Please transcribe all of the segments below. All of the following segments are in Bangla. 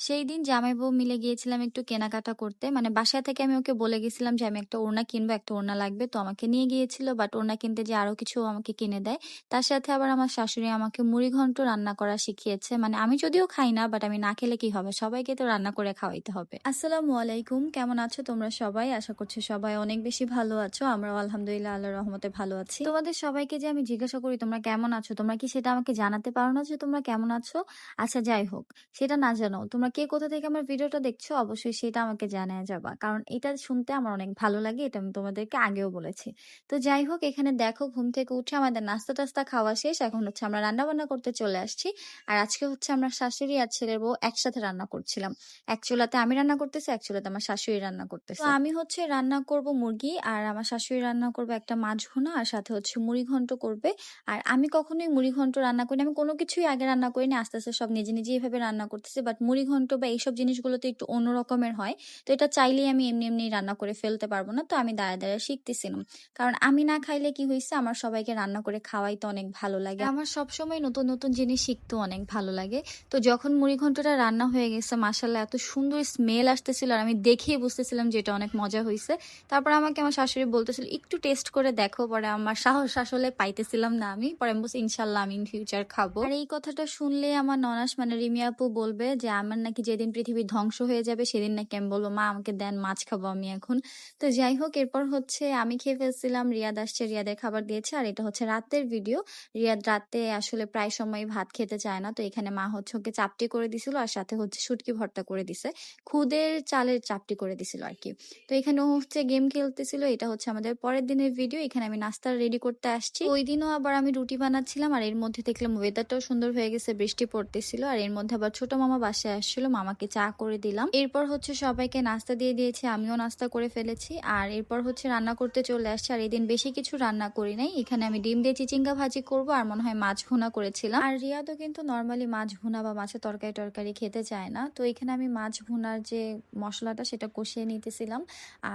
সেই দিন জামাই বউ মিলে গিয়েছিলাম একটু কেনাকাটা করতে। মানে বাসা থেকে আমি ওকে বলে গেছিলাম যে আমি একটা ওড়না কিনবো, একটা ওড়না লাগবে। তো আমাকে নিয়ে গিয়েছিল, বাট ওড়না কিনতে যেয়ে আরো কিছু আমাকে কিনে দেয়। তার সাথে আবার আমার শাশুড়ি আমাকে মুড়িঘন্ট রান্না করা শিখিয়েছে। মানে আমি যদিও খাই না, বাট আমি না খেলে কি হবে? সবাইকে তো রান্না করে খাওয়াইতে হবে। আসসালামু আলাইকুম। কেমন আছো তোমরা সবাই? আশা করছি সবাই অনেক বেশি ভালো আছো। আমরাও আলহামদুলিল্লাহ আল্লাহর রহমতে ভালো আছি। তোমাদের সবাইকে যে আমি জিজ্ঞাসা করি তোমরা কেমন আছো? তোমরা কি সেটা আমাকে জানাতে পারো না যে তোমরা কেমন আছো? আচ্ছা যাই হোক। সেটা না জানো, তোমরা কে কোথা থেকে আমার ভিডিওটা দেখছো অবশ্যই সেটা আমাকে জানায় যাবা। কারণ এটা শুনতে আমার অনেক ভালো লাগে। এটা আমি তোমাদেরকে আগেও বলেছি। তো যাই হোক, এখানে দেখো ঘুম থেকে উঠে আমাদের নাস্তা-টাস্তা খাওয়া শেষ। এখন হচ্ছে আমরা রান্না-বান্না করতে চলে আসছি। আর আজকে হচ্ছে আমরা শাশুড়ি আর ছেলের বউ একসাথে রান্না করছিলাম। এক চুলাতে আমি রান্না করতেছি, এক চুলাতে আমার শাশুড়ি রান্না করতেছে। তো আমি হচ্ছে রান্না করব মুরগি, আর আমার শাশুড়ি রান্না করবে একটা মাছ ভুনা, আর সাথে হচ্ছে মুড়ি ঘন্ট করবে। আর আমি কখনোই মুড়ি ঘন্ট রান্না করি না। আমি কোনো কিছুই আগে রান্না করিনি। আস্তে, আস্তে সব নিজে, নিজে এভাবে রান্না করতেছি। বাট মুড়ি ঘন্ট বা এইসব জিনিসগুলোতে একটু অন্য রকমের হয়। তো এটা চাইলেই আমি এমনি, এমনি রান্না করে ফেলতে পারব না। তো আমি দাঁড়ায়, দাঁড়ায় শিখতেছিলাম। কারণ আমি না খাইলে কি হইছে, আমার সবাইকে রান্না করে খাওয়াইতে অনেক ভালো লাগে। আমার সবসময় নতুন, নতুন জিনিস শিখতেও অনেক ভালো লাগে। তো যখন মুড়ি ঘন্টটা রান্না হয়ে গেছে, মাশাআল্লাহ এত সুন্দর স্মেল আসতেছিল, আর আমি দেখেই বুঝতেছিলাম যে এটা অনেক মজা হইছে। তারপর আমাকে আমার শাশুড়ি বলতেছিল একটু টেস্ট করে দেখো। পরে আমার সাহস আসলে পাইতেছিলাম না আমি। পরে আমি বলছি ইনশাল্লাহ আমি ইন ফিউচার খাবো। আর এই কথাটা শুনলে আমার ননাস মানে রিমি আপু বলবে যে আমার নাকি যেদিন পৃথিবী ধ্বংস হয়ে যাবে সেদিন নাকি আমি বলবো মা আমাকে দেন, মাছ খাবো আমি এখন। তো যাই হোক, এরপর হচ্ছে আমি খেয়ে ফেলছিলাম, রিয়াদ আসছে, রিয়াদের খাবার দিয়েছে। আর এটা হচ্ছে রাতের ভিডিও। রিয়াদ রাতে আসলে প্রায় সময় ভাত খেতে চায় না। তো এখানে মা হচ্ছে ওকে চাপটি করে দিছিল, আর সাথে হচ্ছে শুটকি ভর্তা করে দিছে। খুদের চালের চাপটি করে দিছিল আর কি। তো এখানে ও হচ্ছে গেম খেলতেছিল। এটা হচ্ছে আমাদের পরের দিনের ভিডিও। এখানে আমি নাস্তা রেডি করতে আসছি। ওই দিনও আবার আমি রুটি বানাচ্ছিলাম, আর এর মধ্যে দেখলাম ওয়েদারটাও সুন্দর হয়ে গেছে, বৃষ্টি পড়তেছিল। আর এর মধ্যে আবার ছোট মামা বাসায় আসছিল, মামাকে চা করে দিলাম। এরপর হচ্ছে সবাইকে নাস্তা দিয়ে দিয়েছি, আমিও নাস্তা করে ফেলেছি। আর এরপর হচ্ছে রান্না করতে চলে আসছে। আর এদিন বেশি কিছু রান্না করি নাই। এখানে আমি ডিম দিয়ে চিচিঙ্গা ভাজি করব, আর মনে হয় মাছ ভুনা করেছিলাম। আর রিয়াদও কিন্তু নর্মালি মাছ ভুনা বা মাছের তরকারি টরকারি খেতে চায় না। তো এখানে আমি মাছ ভুনার যে মশলাটা সেটা কষিয়ে নিতেছিলাম।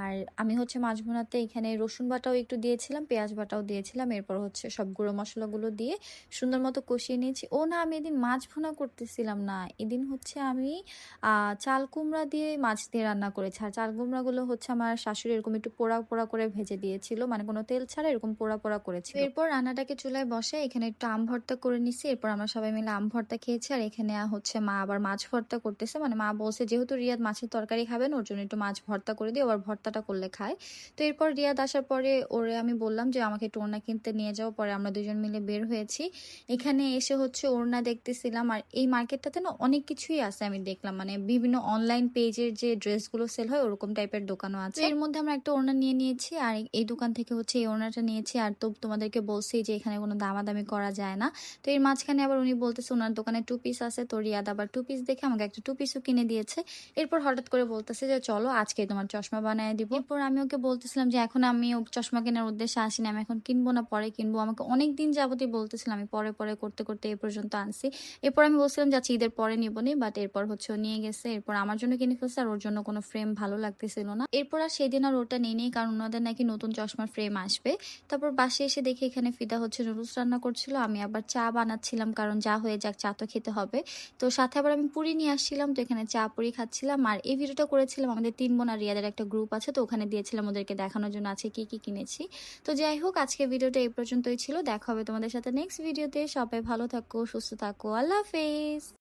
আর আমি হচ্ছে মাছ ভুনাতে এখানে রসুন বাটাও একটু দিয়েছিলাম, পেঁয়াজ বাটাও দিয়েছিলাম। এরপর হচ্ছে সব গুঁড়ো মশলাগুলো দিয়ে সুন্দর মতো কষিয়ে নিয়েছি। ও না, আমি এদিন মাছ ভুনা করতেছিলাম না, এদিন হচ্ছে আমি চাল কুমড়া দিয়ে মাছ দিয়ে রান্না করেছি। আর চাল কুমড়াগুলো হচ্ছে আমার শাশুড়ি এরকম একটু পোড়া পোড়া করে ভেজে দিয়েছিল, মানে কোনো তেল ছাড়া এরকম পোড়া পোড়া করেছিল। এরপর রান্নাটাকে চুলায় বসে এখানে একটু আম ভর্তা করে নিছি। এরপর আমরা সবাই মিলে আম ভর্তা খেয়েছি। আর এখানে হচ্ছে মা আবার মাছ ভর্তা করতেছে। মানে মা বলছে যেহেতু রিয়াদ মাছের তরকারি খাবেন, ওর জন্য একটু মাছ ভর্তা করে দিই, আবার ভর্তাটা করলে খায়। তো এরপর রিয়াদ আসার পরে ওরে আমি বললাম যে আমাকে একটু ওড়না কিনতে নিয়ে যাও। পরে আমরা দুজন মিলে বের হয়েছি। এখানে এসে হচ্ছে ওড়না দেখতেছিলাম। আর এই মার্কেটটাতে না অনেক কিছুই আছে আমি দেখলাম, মানে বিভিন্ন অনলাইন পেজের যে ড্রেসগুলো সেল হয় ওরকম টাইপের দোকানও আছে। এর মধ্যে আমরা একটা ওড়না নিয়ে নিয়েছি, আর এই দোকান থেকে হচ্ছে এই ওড়নাটা নিয়েছি। আর তো তোমাদেরকে বলছি যে এখানে কোনো দামাদামি করা যায় না। তো এর মাঝখানে আবার উনি বলতেছে ওনার দোকানে টু পিস আছে। তো রিয়াদ আবার টু পিস দেখে আমাকে একটা টু পিসও কিনে দিয়েছে। এরপর হঠাৎ করে বলতেছে যে চলো আজকে তোমার চশমা বানিয়ে দিব। এরপর আমি ওকে বলতেছিলাম যে এখন আমি চশমা কেনার উদ্দেশ্যে আসিনি, আমি এখন কিনবো না, পরে কিনবো। আমাকে অনেক দিন যাবতই বলতেছিলাম, আমি পরে পরে করতে করতে এ পর্যন্ত আনছি। এরপর আমি বলছিলাম যে আচ্ছা ঈদের পরে নিবো নি, বাট এরপর হচ্ছে ও নিয়ে গেছে। এরপর আমার জন্য কিনে ফেলছে, আর ওর জন্য কোনো ফ্রেম ভালো লাগতেছিল না। এরপর আর সেদিন আর ওটা নেই, কারণ ওনাদের নাকি নতুন চশমার ফ্রেম আসবে। তারপর বাসায় এসে দেখি এখানে ফিদা হচ্ছে নুডলস রান্না করছিল, আমি আবার চা বানাচ্ছিলাম, কারণ যা হয়ে যাক চা তো খেতে হবে। তো সাথে আবার আমি পুরি নিয়ে আসছিলাম, তো এখানে চা পুরি খাচ্ছিলাম। আর এই ভিডিওটা করেছিলাম আমাদের 3 বোন আর রিয়াদের একটা গ্রুপ আছে, তো ওখানে দিয়েছিলাম ওদেরকে দেখানোর জন্য আছে কি কি কিনেছি। তো যাই হোক, আজকে ভিডিওটা এই পর্যন্তই ছিল। দেখা হবে তোমাদের সাথে নেক্সট ভিডিওতে। সবাই ভালো থাকো, সুস্থ থাকো, আল্লাহ হাফেজ।